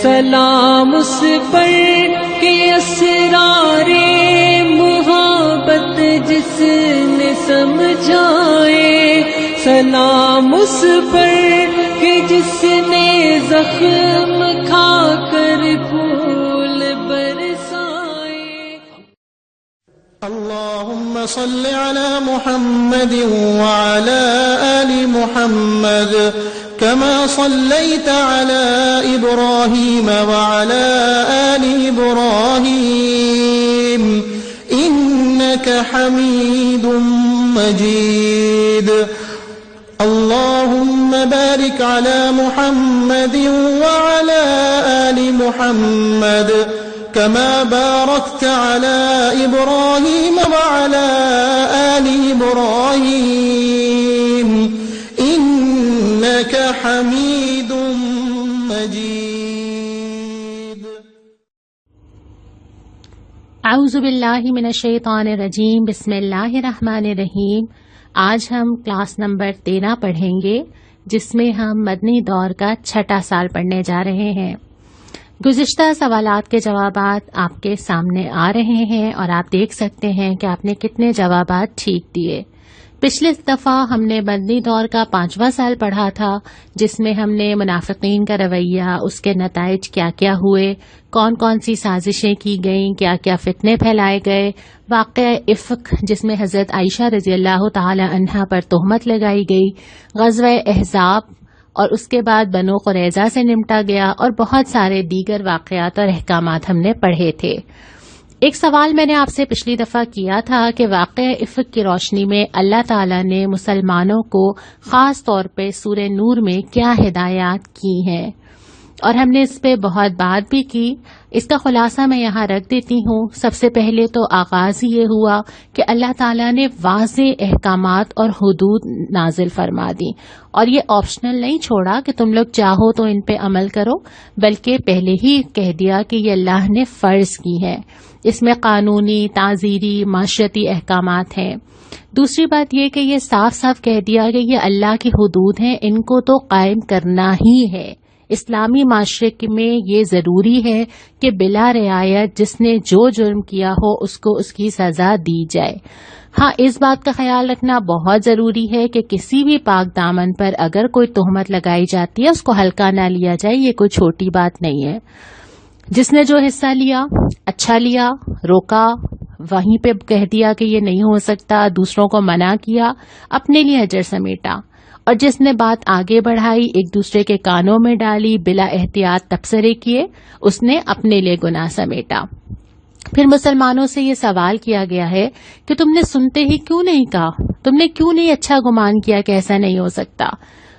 سلام اس پر کہ اسرار محبت جس نے سمجھائے، سلام اس پر کہ جس نے زخم کھا کر پھول برسائے۔ اللهم صل على محمد وعلى آل محمد كما صليت على إبراهيم وعلى آل إبراهيم إنك حميد مجيد۔ اللهم بارك على محمد وعلى آل محمد كما باركت على إبراهيم وعلى آل إبراهيم إنك حميد مجيد۔ اعوذ باللہ من الشیطان الرجیم، بسم اللہ الرحمن الرحیم۔ آج ہم کلاس نمبر 13 پڑھیں گے، جس میں ہم مدنی دور کا 6واں سال پڑھنے جا رہے ہیں۔ گزشتہ سوالات کے جوابات آپ کے سامنے آ رہے ہیں اور آپ دیکھ سکتے ہیں کہ آپ نے کتنے جوابات ٹھیک دیے۔ پچھلے دفعہ ہم نے مدنی دور کا 5واں سال پڑھا تھا، جس میں ہم نے منافقین کا رویہ، اس کے نتائج کیا کیا ہوئے، کون کون سی سازشیں کی گئیں، کیا کیا فتنے پھیلائے گئے، واقعہ افک جس میں حضرت عائشہ رضی اللہ تعالی عنہا پر تہمت لگائی گئی، غزوہ احزاب اور اس کے بعد بنو قریظہ سے نمٹا گیا، اور بہت سارے دیگر واقعات اور احکامات ہم نے پڑھے تھے۔ ایک سوال میں نے آپ سے پچھلی دفعہ کیا تھا کہ واقعہ افک کی روشنی میں اللہ تعالیٰ نے مسلمانوں کو خاص طور پہ سورہ نور میں کیا ہدایات کی ہیں، اور ہم نے اس پہ بہت بات بھی کی۔ اس کا خلاصہ میں یہاں رکھ دیتی ہوں۔ سب سے پہلے تو آغاز یہ ہوا کہ اللہ تعالیٰ نے واضح احکامات اور حدود نازل فرما دی، اور یہ آپشنل نہیں چھوڑا کہ تم لوگ چاہو تو ان پہ عمل کرو، بلکہ پہلے ہی کہہ دیا کہ یہ اللہ نے فرض کی ہے۔ اس میں قانونی، تعزیری، معاشرتی احکامات ہیں۔ دوسری بات یہ کہ یہ صاف صاف کہہ دیا کہ یہ اللہ کی حدود ہیں، ان کو تو قائم کرنا ہی ہے۔ اسلامی معاشرے میں یہ ضروری ہے کہ بلا رعایت جس نے جو جرم کیا ہو اس کو اس کی سزا دی جائے۔ ہاں، اس بات کا خیال رکھنا بہت ضروری ہے کہ کسی بھی پاک دامن پر اگر کوئی تہمت لگائی جاتی ہے اس کو ہلکا نہ لیا جائے، یہ کوئی چھوٹی بات نہیں ہے۔ جس نے جو حصہ لیا، اچھا لیا، روکا، وہیں پہ کہہ دیا کہ یہ نہیں ہو سکتا، دوسروں کو منع کیا، اپنے لیے اجر سمیٹا، اور جس نے بات آگے بڑھائی، ایک دوسرے کے کانوں میں ڈالی، بلا احتیاط تبصرے کیے، اس نے اپنے لیے گناہ سمیٹا۔ پھر مسلمانوں سے یہ سوال کیا گیا ہے کہ تم نے سنتے ہی کیوں نہیں کہا، تم نے کیوں نہیں اچھا گمان کیا کہ ایسا نہیں ہو سکتا،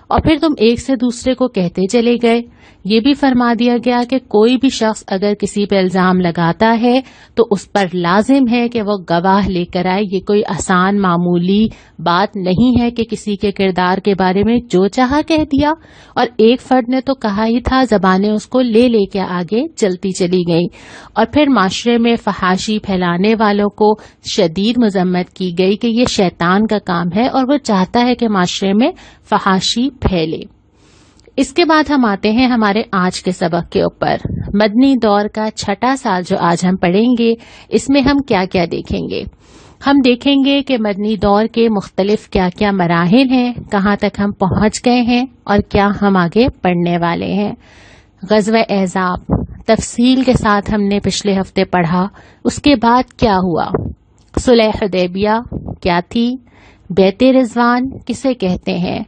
اور پھر تم ایک سے دوسرے کو کہتے چلے گئے۔ یہ بھی فرما دیا گیا کہ کوئی بھی شخص اگر کسی پہ الزام لگاتا ہے تو اس پر لازم ہے کہ وہ گواہ لے کر آئے۔ یہ کوئی آسان معمولی بات نہیں ہے کہ کسی کے کردار کے بارے میں جو چاہا کہہ دیا، اور ایک فرد نے تو کہا ہی تھا، زبانیں اس کو لے کے آگے چلتی چلی گئیں، اور پھر معاشرے میں فحاشی پھیلانے والوں کو شدید مذمت کی گئی کہ یہ شیطان کا کام ہے اور وہ چاہتا ہے کہ معاشرے میں فحاشی پھیلے۔ اس کے بعد ہم آتے ہیں ہمارے آج کے سبق کے اوپر۔ مدنی دور کا 6واں سال جو آج ہم پڑھیں گے، اس میں ہم کیا کیا دیکھیں گے؟ ہم دیکھیں گے کہ مدنی دور کے مختلف کیا کیا مراحل ہیں، کہاں تک ہم پہنچ گئے ہیں، اور کیا ہم آگے پڑھنے والے ہیں۔ غزوہ احزاب تفصیل کے ساتھ ہم نے پچھلے ہفتے پڑھا۔ اس کے بعد کیا ہوا؟ صلح حدیبیہ کیا تھی؟ بیعت رضوان کسے کہتے ہیں؟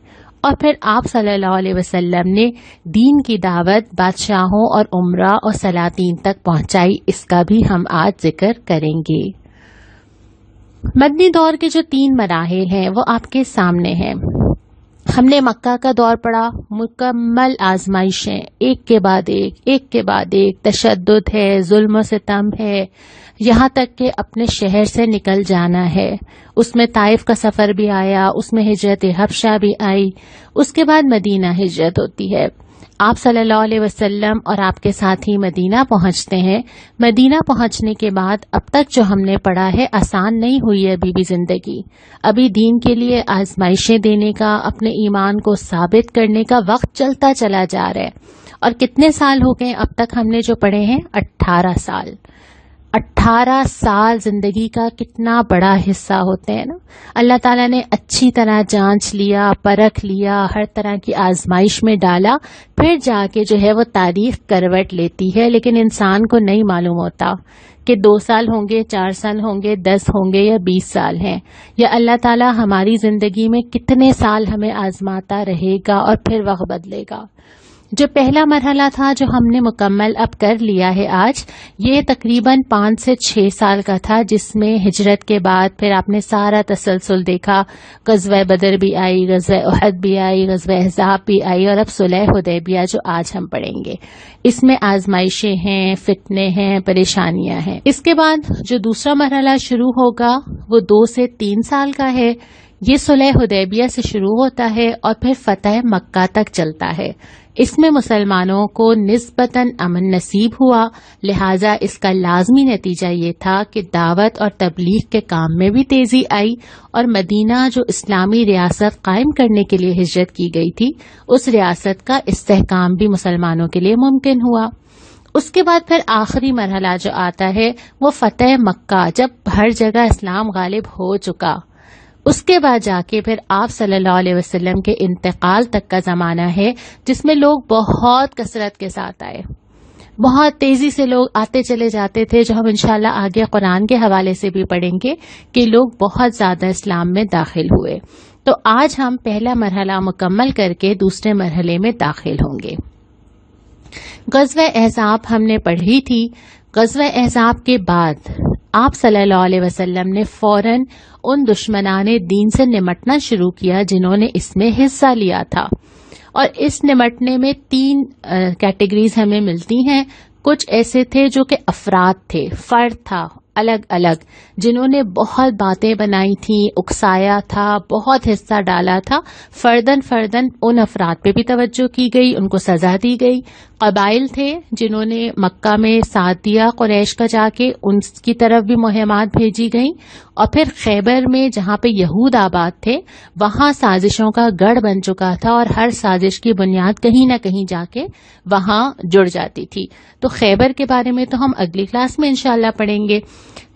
اور پھر آپ صلی اللہ علیہ وسلم نے دین کی دعوت بادشاہوں اور امراء اور سلاطین تک پہنچائی، اس کا بھی ہم آج ذکر کریں گے۔ مدنی دور کے جو 3 مراحل ہیں وہ آپ کے سامنے ہیں۔ ہم نے مکہ کا دور پڑھا، مکمل آزمائشیں، ایک کے بعد ایک تشدد ہے، ظلم و ستم ہے، یہاں تک کہ اپنے شہر سے نکل جانا ہے۔ اس میں طائف کا سفر بھی آیا، اس میں ہجرت حبشہ بھی آئی، اس کے بعد مدینہ ہجرت ہوتی ہے۔ آپ صلی اللہ علیہ وسلم اور آپ کے ساتھی مدینہ پہنچتے ہیں۔ مدینہ پہنچنے کے بعد اب تک جو ہم نے پڑھا ہے آسان نہیں ہوئی ہے ابھی بھی زندگی۔ ابھی دین کے لیے آزمائشیں دینے کا، اپنے ایمان کو ثابت کرنے کا وقت چلتا چلا جا رہا ہے، اور کتنے سال ہو گئے اب تک ہم نے جو پڑھے ہیں؟ 18 سال. 18 سال زندگی کا کتنا بڑا حصہ ہوتے ہیں نا. اللہ تعالیٰ نے اچھی طرح جانچ لیا، پرکھ لیا، ہر طرح کی آزمائش میں ڈالا، پھر جا کے جو ہے وہ تاریخ کروٹ لیتی ہے. لیکن انسان کو نہیں معلوم ہوتا کہ 2 سال ہوں گے، 4 سال ہوں گے، 10 ہوں گے یا 20 سال ہیں، یا اللہ تعالیٰ ہماری زندگی میں کتنے سال ہمیں آزماتا رہے گا اور پھر وقت بدلے گا. جو پہلا مرحلہ تھا جو ہم نے مکمل اب کر لیا ہے آج، یہ تقریباً 5 سے 6 سال کا تھا، جس میں ہجرت کے بعد پھر آپ نے سارا تسلسل دیکھا. غزوہ بدر بھی آئی، غزوہ احد بھی آئی، غزوہ احزاب بھی آئی، اور اب صلح حدیبیہ جو آج ہم پڑھیں گے. اس میں آزمائشیں ہیں، فتنے ہیں، پریشانیاں ہیں. اس کے بعد جو دوسرا مرحلہ شروع ہوگا وہ 2 سے 3 سال کا ہے. یہ صلح حدیبیہ سے شروع ہوتا ہے اور پھر فتح مکہ تک چلتا ہے. اس میں مسلمانوں کو نسبتاً امن نصیب ہوا، لہٰذا اس کا لازمی نتیجہ یہ تھا کہ دعوت اور تبلیغ کے کام میں بھی تیزی آئی، اور مدینہ جو اسلامی ریاست قائم کرنے کے لیے ہجرت کی گئی تھی، اس ریاست کا استحکام بھی مسلمانوں کے لیے ممکن ہوا. اس کے بعد پھر آخری مرحلہ جو آتا ہے وہ فتح مکہ، جب ہر جگہ اسلام غالب ہو چکا. اس کے بعد جا کے پھر آپ صلی اللہ علیہ وسلم کے انتقال تک کا زمانہ ہے، جس میں لوگ بہت کثرت کے ساتھ آئے، بہت تیزی سے لوگ آتے چلے جاتے تھے، جو ہم انشاءاللہ آگے قرآن کے حوالے سے بھی پڑھیں گے کہ لوگ بہت زیادہ اسلام میں داخل ہوئے. تو آج ہم پہلا مرحلہ مکمل کر کے دوسرے مرحلے میں داخل ہوں گے. غزوہ احزاب ہم نے پڑھی تھی. غزوہ احزاب کے بعد آپ صلی اللہ علیہ وسلم نے فوراً ان دشمنان دین سے نمٹنا شروع کیا جنہوں نے اس میں حصہ لیا تھا. اور اس نمٹنے میں 3 کیٹیگریز ہمیں ملتی ہیں. کچھ ایسے تھے جو کہ افراد تھے، فرد تھا الگ الگ، جنہوں نے بہت باتیں بنائی تھیں، اکسایا تھا، بہت حصہ ڈالا تھا. فردن ان افراد پہ بھی توجہ کی گئی، ان کو سزا دی گئی. قبائل تھے جنہوں نے مکہ میں ساتھ دیا قریش کا، جا کے ان کی طرف بھی مہمات بھیجی گئیں. اور پھر خیبر میں جہاں پہ یہود آباد تھے، وہاں سازشوں کا گڑھ بن چکا تھا، اور ہر سازش کی بنیاد کہیں نہ کہیں جا کے وہاں جڑ جاتی تھی. تو خیبر کے بارے میں تو ہم اگلی کلاس میں انشاءاللہ پڑھیں گے.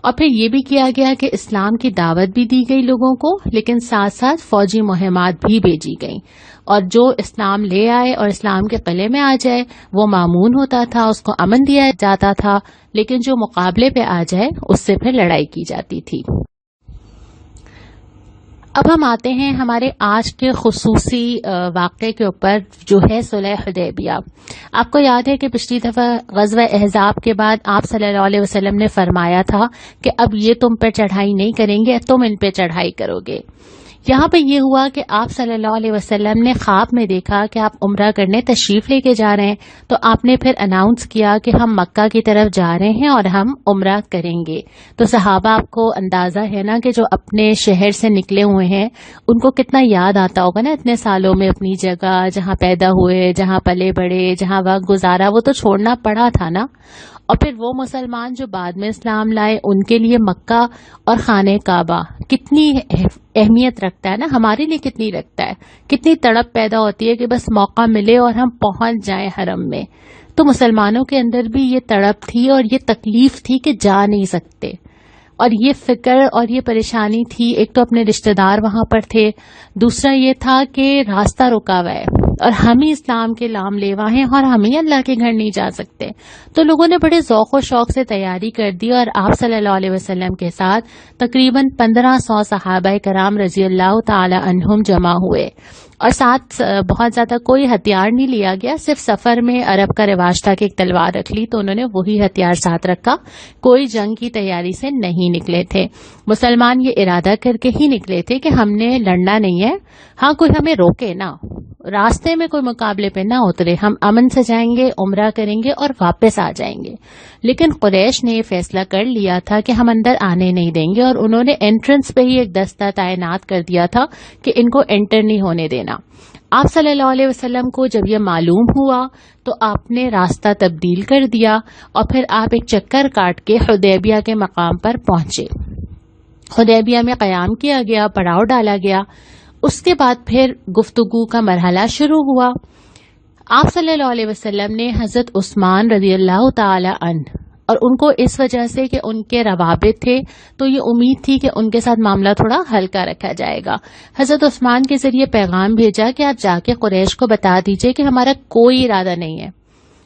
اور پھر یہ بھی کیا گیا کہ اسلام کی دعوت بھی دی گئی لوگوں کو، لیکن ساتھ ساتھ فوجی مہمات بھی بھیجی گئیں. اور جو اسلام لے آئے اور اسلام کے قلعے میں آ جائے وہ مامون ہوتا تھا، اس کو امن دیا جاتا تھا. لیکن جو مقابلے پہ آ جائے اس سے پھر لڑائی کی جاتی تھی. اب ہم آتے ہیں ہمارے آج کے خصوصی واقعے کے اوپر، جو ہے صلح حدیبیہ. آپ کو یاد ہے کہ پچھلی دفعہ غزوہ احزاب کے بعد آپ صلی اللہ علیہ وسلم نے فرمایا تھا کہ اب یہ تم پہ چڑھائی نہیں کریں گے، تم ان پہ چڑھائی کرو گے. یہاں پہ یہ ہوا کہ آپ صلی اللہ علیہ وسلم نے خواب میں دیکھا کہ آپ عمرہ کرنے تشریف لے کے جا رہے ہیں. تو آپ نے پھر اناؤنس کیا کہ ہم مکہ کی طرف جا رہے ہیں اور ہم عمرہ کریں گے. تو صحابہ، آپ کو اندازہ ہے نا کہ جو اپنے شہر سے نکلے ہوئے ہیں ان کو کتنا یاد آتا ہوگا نا اتنے سالوں میں اپنی جگہ، جہاں پیدا ہوئے، جہاں پلے بڑھے، جہاں وقت گزارا، وہ تو چھوڑنا پڑا تھا نا. اور پھر وہ مسلمان جو بعد میں اسلام لائے، ان کے لیے مکہ اور خانہ کعبہ کتنی اہمیت رکھتا ہے نا، ہمارے لیے کتنی رکھتا ہے، کتنی تڑپ پیدا ہوتی ہے کہ بس موقع ملے اور ہم پہنچ جائیں حرم میں. تو مسلمانوں کے اندر بھی یہ تڑپ تھی اور یہ تکلیف تھی کہ جا نہیں سکتے، اور یہ فکر اور یہ پریشانی تھی. ایک تو اپنے رشتہ دار وہاں پر تھے، دوسرا یہ تھا کہ راستہ رکا ہوا ہے اور ہم ہی اسلام کے لام لیوا ہیں اور ہم ہی اللہ کے گھر نہیں جا سکتے. تو لوگوں نے بڑے ذوق و شوق سے تیاری کر دی، اور آپ صلی اللہ علیہ وسلم کے ساتھ تقریباً 1500 صحابہ کرام رضی اللہ تعالی عنہم جمع ہوئے. اور ساتھ بہت زیادہ کوئی ہتھیار نہیں لیا گیا، صرف سفر میں عرب کا رواج تھا کہ ایک تلوار رکھ لی، تو انہوں نے وہی ہتھیار ساتھ رکھا. کوئی جنگ کی تیاری سے نہیں نکلے تھے. مسلمان یہ ارادہ کر کے ہی نکلے تھے کہ ہم نے لڑنا نہیں ہے، ہاں کوئی ہمیں روکے نہ، راستے میں کوئی مقابلے پہ نہ اترے، ہم امن سے جائیں گے، عمرہ کریں گے اور واپس آ جائیں گے. لیکن قریش نے یہ فیصلہ کر لیا تھا کہ ہم اندر آنے نہیں دیں گے، اور انہوں نے انٹرنس پہ ہی ایک دستہ تعینات کر دیا تھا کہ ان کو انٹر نہیں ہونے دینا. آپ صلی اللہ علیہ وسلم کو جب یہ معلوم ہوا تو آپ نے راستہ تبدیل کر دیا، اور پھر آپ ایک چکر کاٹ کے حدیبیہ کے مقام پر پہنچے. حدیبیہ میں قیام کیا گیا، پڑاؤ ڈالا گیا. اس کے بعد پھر گفتگو کا مرحلہ شروع ہوا. آپ صلی اللہ علیہ وسلم نے حضرت عثمان رضی اللہ تعالی عنہ، اور ان کو اس وجہ سے کہ ان کے روابط تھے تو یہ امید تھی کہ ان کے ساتھ معاملہ تھوڑا ہلکا رکھا جائے گا، حضرت عثمان کے ذریعے پیغام بھیجا کہ آپ جا کے قریش کو بتا دیجئے کہ ہمارا کوئی ارادہ نہیں ہے،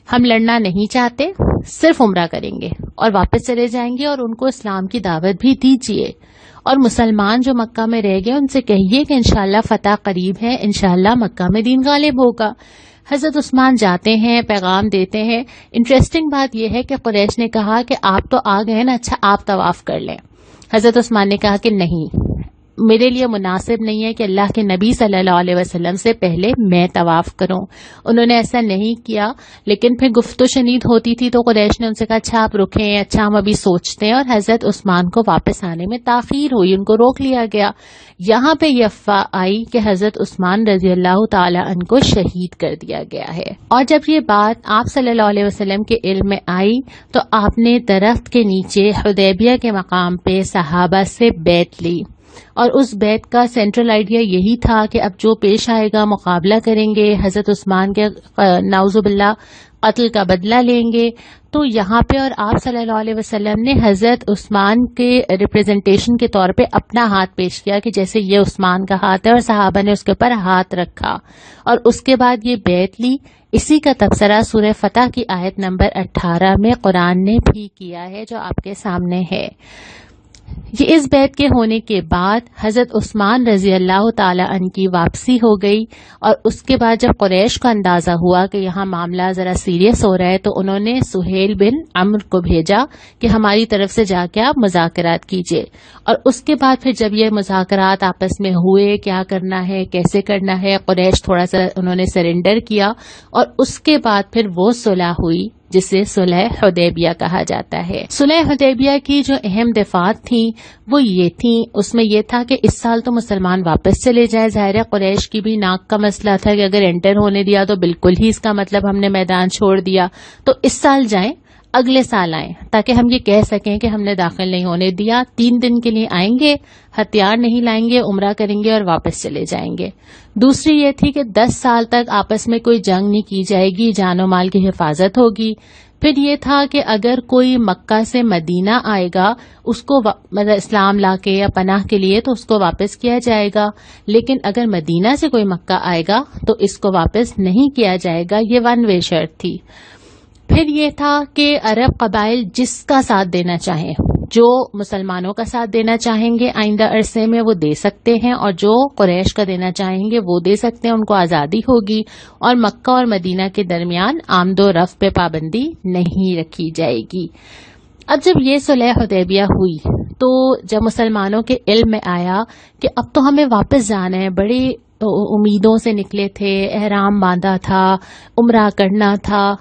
ہم لڑنا نہیں چاہتے، صرف عمرہ کریں گے اور واپس چلے جائیں گے، اور ان کو اسلام کی دعوت بھی دیجیے، اور مسلمان جو مکہ میں رہ گئے ان سے کہیے کہ انشاءاللہ فتح قریب ہے، انشاءاللہ مکہ میں دین غالب ہوگا۔ حضرت عثمان جاتے ہیں، پیغام دیتے ہیں۔ انٹرسٹنگ بات یہ ہے کہ قریش نے کہا کہ آپ تو آ گئے نا، اچھا آپ طواف کر لیں۔ حضرت عثمان نے کہا کہ نہیں، میرے لیے مناسب نہیں ہے کہ اللہ کے نبی صلی اللہ علیہ وسلم سے پہلے میں طواف کروں۔ انہوں نے ایسا نہیں کیا، لیکن پھر گفت و شنید ہوتی تھی تو قریش نے ان سے کہا اچھا آپ رکیں، اچھا ہم ابھی سوچتے ہیں، اور حضرت عثمان کو واپس آنے میں تاخیر ہوئی، ان کو روک لیا گیا۔ یہاں پہ یہ افواہ آئی کہ حضرت عثمان رضی اللہ تعالی عنہ کو شہید کر دیا گیا ہے، اور جب یہ بات آپ صلی اللہ علیہ وسلم کے علم میں آئی تو آپ نے درخت کے نیچے حدیبیہ کے مقام پہ صحابہ سے بیعت لی، اور اس بیعت کا سینٹرل آئیڈیا یہی تھا کہ اب جو پیش آئے گا مقابلہ کریں گے، حضرت عثمان کے نعوذ باللہ قتل کا بدلہ لیں گے۔ تو یہاں پہ اور آپ صلی اللہ علیہ وسلم نے حضرت عثمان کے ریپریزنٹیشن کے طور پہ اپنا ہاتھ پیش کیا کہ جیسے یہ عثمان کا ہاتھ ہے، اور صحابہ نے اس کے اوپر ہاتھ رکھا، اور اس کے بعد یہ بیعت لی۔ اسی کا تبصرہ سورہ فتح کی آیت نمبر 18 میں قرآن نے بھی کیا ہے جو آپ کے سامنے ہے۔ یہ اس بیعت کے ہونے کے بعد حضرت عثمان رضی اللہ تعالی عنہ کی واپسی ہو گئی، اور اس کے بعد جب قریش کو اندازہ ہوا کہ یہاں معاملہ ذرا سیریس ہو رہا ہے تو انہوں نے سہیل بن عمرو کو بھیجا کہ ہماری طرف سے جا کے آپ مذاکرات کیجیے، اور اس کے بعد پھر جب یہ مذاکرات آپس میں ہوئے کیا کرنا ہے کیسے کرنا ہے، قریش تھوڑا سا انہوں نے سرنڈر کیا، اور اس کے بعد پھر وہ صلح ہوئی جسے صلح حدیبیہ کہا جاتا ہے۔ صلح حدیبیہ کی جو اہم دفعات تھیں وہ یہ تھیں، اس میں یہ تھا کہ اس سال تو مسلمان واپس چلے جائیں، ظاہر قریش کی بھی ناک کا مسئلہ تھا کہ اگر انٹر ہونے دیا تو بالکل ہی اس کا مطلب ہم نے میدان چھوڑ دیا، تو اس سال جائیں، اگلے سال آئیں، تاکہ ہم یہ کہہ سکیں کہ ہم نے داخل نہیں ہونے دیا۔ 3 دن کے لیے آئیں گے، ہتھیار نہیں لائیں گے، عمرہ کریں گے اور واپس چلے جائیں گے۔ دوسری یہ تھی کہ 10 سال تک آپس میں کوئی جنگ نہیں کی جائے گی، جان و مال کی حفاظت ہوگی۔ پھر یہ تھا کہ اگر کوئی مکہ سے مدینہ آئے گا اس کو مطلب اسلام لا کے یا پناہ کے لیے تو اس کو واپس کیا جائے گا، لیکن اگر مدینہ سے کوئی مکہ آئے گا تو اس کو واپس نہیں کیا جائے گا، یہ 1 وے شرط تھی۔ پھر یہ تھا کہ عرب قبائل جس کا ساتھ دینا چاہیں، جو مسلمانوں کا ساتھ دینا چاہیں گے آئندہ عرصے میں وہ دے سکتے ہیں، اور جو قریش کا دینا چاہیں گے وہ دے سکتے ہیں، ان کو آزادی ہوگی، اور مکہ اور مدینہ کے درمیان آمد و رفت پہ پابندی نہیں رکھی جائے گی۔ اب جب یہ صلح حدیبیہ ہوئی تو جب مسلمانوں کے علم میں آیا کہ اب تو ہمیں واپس جانا ہے، بڑی امیدوں سے نکلے تھے، احرام باندھا تھا، عمرہ کرنا تھا،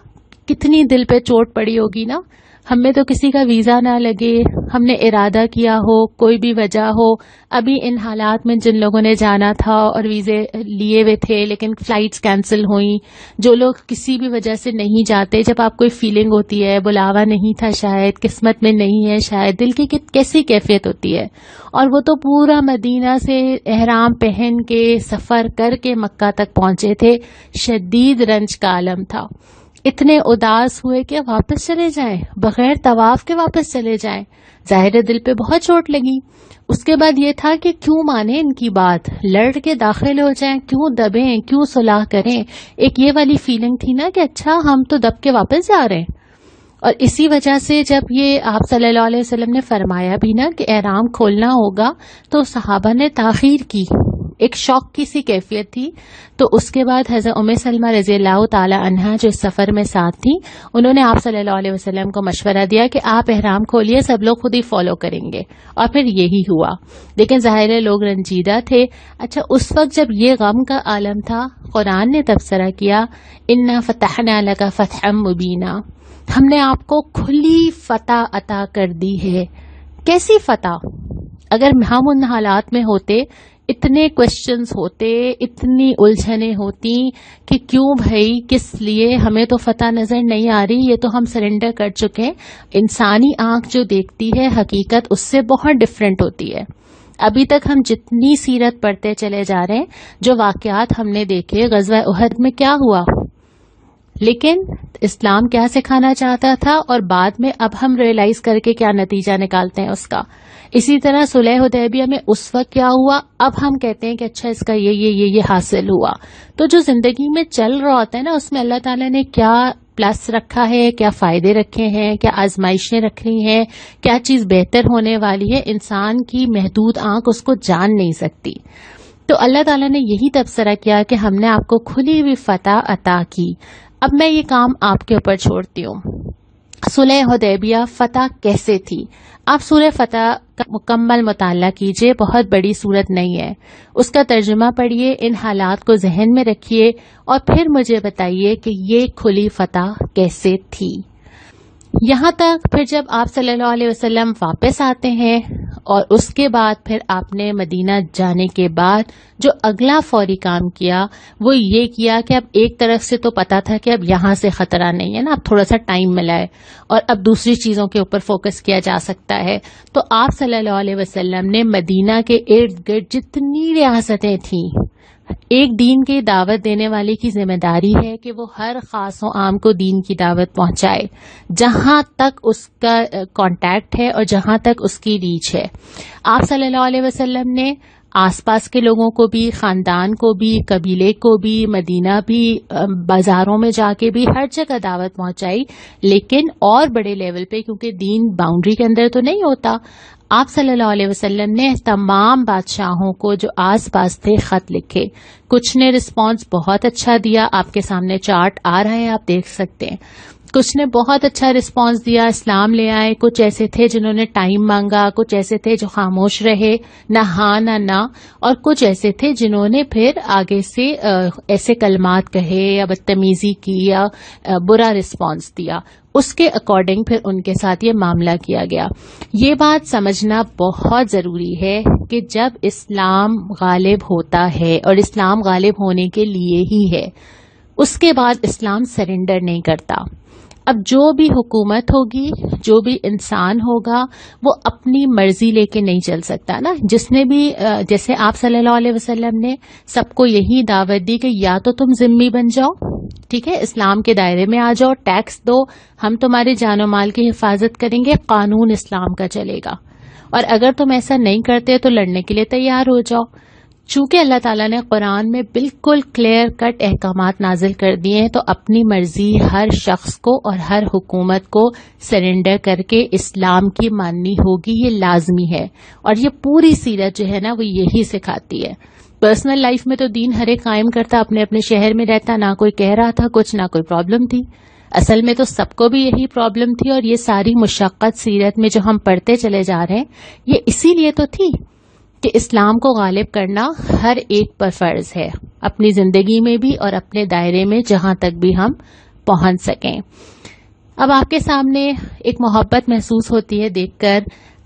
کتنی دل پہ چوٹ پڑی ہوگی نا، ہمیں تو کسی کا ویزا نہ لگے، ہم نے ارادہ کیا ہو، کوئی بھی وجہ ہو، ابھی ان حالات میں جن لوگوں نے جانا تھا اور ویزے لیے ہوئے تھے لیکن فلائٹس کینسل ہوئیں، جو لوگ کسی بھی وجہ سے نہیں جاتے، جب آپ کوئی فیلنگ ہوتی ہے بلاوا نہیں تھا شاید، قسمت میں نہیں ہے شاید، دل کی کیسی کیفیت ہوتی ہے، اور وہ تو پورا مدینہ سے احرام پہن کے سفر کر کے مکہ تک پہنچے تھے، شدید رنج کا عالم تھا، اتنے اداس ہوئے کہ واپس چلے جائیں، بغیر طواف کے واپس چلے جائیں، ظاہر دل پہ بہت چوٹ لگی۔ اس کے بعد یہ تھا کہ کیوں مانیں ان کی بات، لڑ کے داخل ہو جائیں، کیوں دبیں، کیوں صلح کریں، ایک یہ والی فیلنگ تھی نا کہ اچھا ہم تو دب کے واپس جا رہے ہیں۔ اور اسی وجہ سے جب یہ آپ صلی اللہ علیہ وسلم نے فرمایا بھی نا کہ احرام کھولنا ہوگا تو صحابہ نے تاخیر کی، ایک شوق کی سی کیفیت تھی۔ تو اس کے بعد حضرت ام سلمہ رضی اللہ تعالی عنہا جو اس سفر میں ساتھ تھی، انہوں نے آپ صلی اللہ علیہ وسلم کو مشورہ دیا کہ آپ احرام کھولیے، سب لوگ خود ہی فالو کریں گے، اور پھر یہی ہوا، لیکن ظاہر ہے لوگ رنجیدہ تھے۔ اچھا اس وقت جب یہ غم کا عالم تھا، قرآن نے تبصرہ کیا انا فتحنا لک فتحا مبینا، ہم نے آپ کو کھلی فتح عطا کر دی ہے۔ کیسی فتح؟ اگر ہم ان حالات میں ہوتے، اتنے کوشچنز ہوتے، اتنی الجھنیں ہوتی کہ کیوں بھائی، کس لیے، ہمیں تو فتح نظر نہیں آ رہی، یہ تو ہم سرنڈر کر چکے۔ انسانی آنکھ جو دیکھتی ہے حقیقت اس سے بہت ڈفرینٹ ہوتی ہے۔ ابھی تک ہم جتنی سیرت پڑھتے چلے جا رہے ہیں، جو واقعات ہم نے دیکھے، غزوہ احد میں کیا ہوا، لیکن اسلام کیا سکھانا چاہتا تھا اور بعد میں اب ہم ریئلائز کر کے کیا نتیجہ نکالتے ہیں اس کا. اسی طرح صلح حدیبیہ میں اس وقت کیا ہوا، اب ہم کہتے ہیں کہ اچھا اس کا یہ حاصل ہوا. تو جو زندگی میں چل رہا ہوتا ہے نا، اس میں اللہ تعالیٰ نے کیا پلس رکھا ہے، کیا فائدے رکھے ہیں، کیا آزمائشیں رکھی ہیں، کیا چیز بہتر ہونے والی ہے، انسان کی محدود آنکھ اس کو جان نہیں سکتی. تو اللہ تعالیٰ نے یہی تبصرہ کیا کہ ہم نے آپ کو کھلی ہوئی فتح عطا کی. اب میں یہ کام آپ کے اوپر چھوڑتی ہوں. صلح حدیبیہ فتح کیسے تھی؟ آپ سورہ فتح کا مکمل مطالعہ کیجئے، بہت بڑی صورت نہیں ہے. اس کا ترجمہ پڑھیے، ان حالات کو ذہن میں رکھیے اور پھر مجھے بتائیے کہ یہ کھلی فتح کیسے تھی. یہاں تک پھر جب آپ صلی اللہ علیہ وسلم واپس آتے ہیں اور اس کے بعد پھر آپ نے مدینہ جانے کے بعد جو اگلا فوری کام کیا وہ یہ کیا کہ اب ایک طرف سے تو پتا تھا کہ اب یہاں سے خطرہ نہیں ہے نا، اب تھوڑا سا ٹائم ملا ہے اور اب دوسری چیزوں کے اوپر فوکس کیا جا سکتا ہے. تو آپ صلی اللہ علیہ وسلم نے مدینہ کے ارد گرد جتنی ریاستیں تھیں، ایک دین کی دعوت دینے والے کی ذمہ داری ہے کہ وہ ہر خاص و عام کو دین کی دعوت پہنچائے جہاں تک اس کا کانٹیکٹ ہے اور جہاں تک اس کی ریچ ہے. آپ صلی اللہ علیہ وسلم نے آس پاس کے لوگوں کو بھی، خاندان کو بھی، قبیلے کو بھی، مدینہ بھی، بازاروں میں جا کے بھی ہر جگہ دعوت پہنچائی، لیکن اور بڑے لیول پہ، کیونکہ دین باؤنڈری کے اندر تو نہیں ہوتا. آپ صلی اللہ علیہ وسلم نے تمام بادشاہوں کو جو آس پاس تھے خط لکھے. کچھ نے رسپانس بہت اچھا دیا، آپ کے سامنے چارٹ آ رہا ہے، آپ دیکھ سکتے ہیں. کچھ نے بہت اچھا رسپانس دیا، اسلام لے آئے. کچھ ایسے تھے جنہوں نے ٹائم مانگا، کچھ ایسے تھے جو خاموش رہے، نہ ہاں نہ، اور کچھ ایسے تھے جنہوں نے پھر آگے سے ایسے کلمات کہے یا بدتمیزی کی یا برا رسپانس دیا. اس کے اکارڈنگ پھر ان کے ساتھ یہ معاملہ کیا گیا. یہ بات سمجھنا بہت ضروری ہے کہ جب اسلام غالب ہوتا ہے، اور اسلام غالب ہونے کے لیے ہی ہے، اس کے بعد اسلام سرنڈر نہیں کرتا. اب جو بھی حکومت ہوگی، جو بھی انسان ہوگا، وہ اپنی مرضی لے کے نہیں چل سکتا نا. جس نے بھی جیسے آپ صلی اللہ علیہ وسلم نے سب کو یہی دعوت دی کہ یا تو تم ذمہ بن جاؤ، ٹھیک ہے، اسلام کے دائرے میں آ جاؤ، ٹیکس دو، ہم تمہارے جان و مال کی حفاظت کریں گے، قانون اسلام کا چلے گا، اور اگر تم ایسا نہیں کرتے تو لڑنے کے لیے تیار ہو جاؤ. چونکہ اللہ تعالیٰ نے قرآن میں بالکل کلیئر کٹ احکامات نازل کر دیے ہیں، تو اپنی مرضی ہر شخص کو اور ہر حکومت کو سرنڈر کر کے اسلام کی ماننی ہوگی، یہ لازمی ہے. اور یہ پوری سیرت جو ہے نا وہ یہی سکھاتی ہے. پرسنل لائف میں تو دین ہر ایک قائم کرتا، اپنے اپنے شہر میں رہتا، نہ کوئی کہہ رہا تھا کچھ، نہ کوئی پرابلم تھی. اصل میں تو سب کو بھی یہی پرابلم تھی، اور یہ ساری مشقت سیرت میں جو ہم پڑھتے چلے جا رہے ہیں یہ اسی لیے تو تھی کہ اسلام کو غالب کرنا ہر ایک پر فرض ہے، اپنی زندگی میں بھی اور اپنے دائرے میں جہاں تک بھی ہم پہنچ سکیں. اب آپ کے سامنے ایک محبت محسوس ہوتی ہے دیکھ کر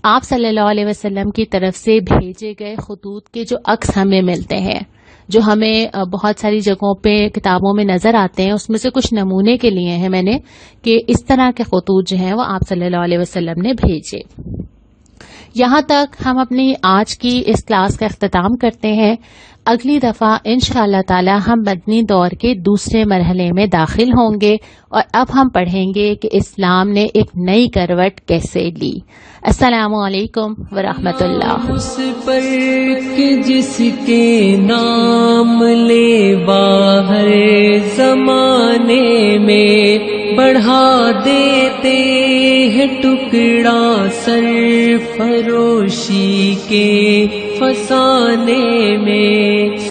آپ صلی اللہ علیہ وسلم کی طرف سے بھیجے گئے خطوط کے جو عکس ہمیں ملتے ہیں، جو ہمیں بہت ساری جگہوں پہ کتابوں میں نظر آتے ہیں. اس میں سے کچھ نمونے کے لیے ہیں میں نے کہ اس طرح کے خطوط جو ہیں وہ آپ صلی اللہ علیہ وسلم نے بھیجے. یہاں تک ہم اپنی آج کی اس کلاس کا اختتام کرتے ہیں. اگلی دفعہ انشاءاللہ تعالی ہم مدنی دور کے دوسرے مرحلے میں داخل ہوں گے، اور اب ہم پڑھیں گے کہ اسلام نے ایک نئی کروٹ کیسے لی. السلام علیکم ورحمۃ اللہ. اس پر کہ جس کے نام لے باہر زمانے میں بڑھا دیتے ہیں ٹکڑا سرفروشی کے فسانے میں.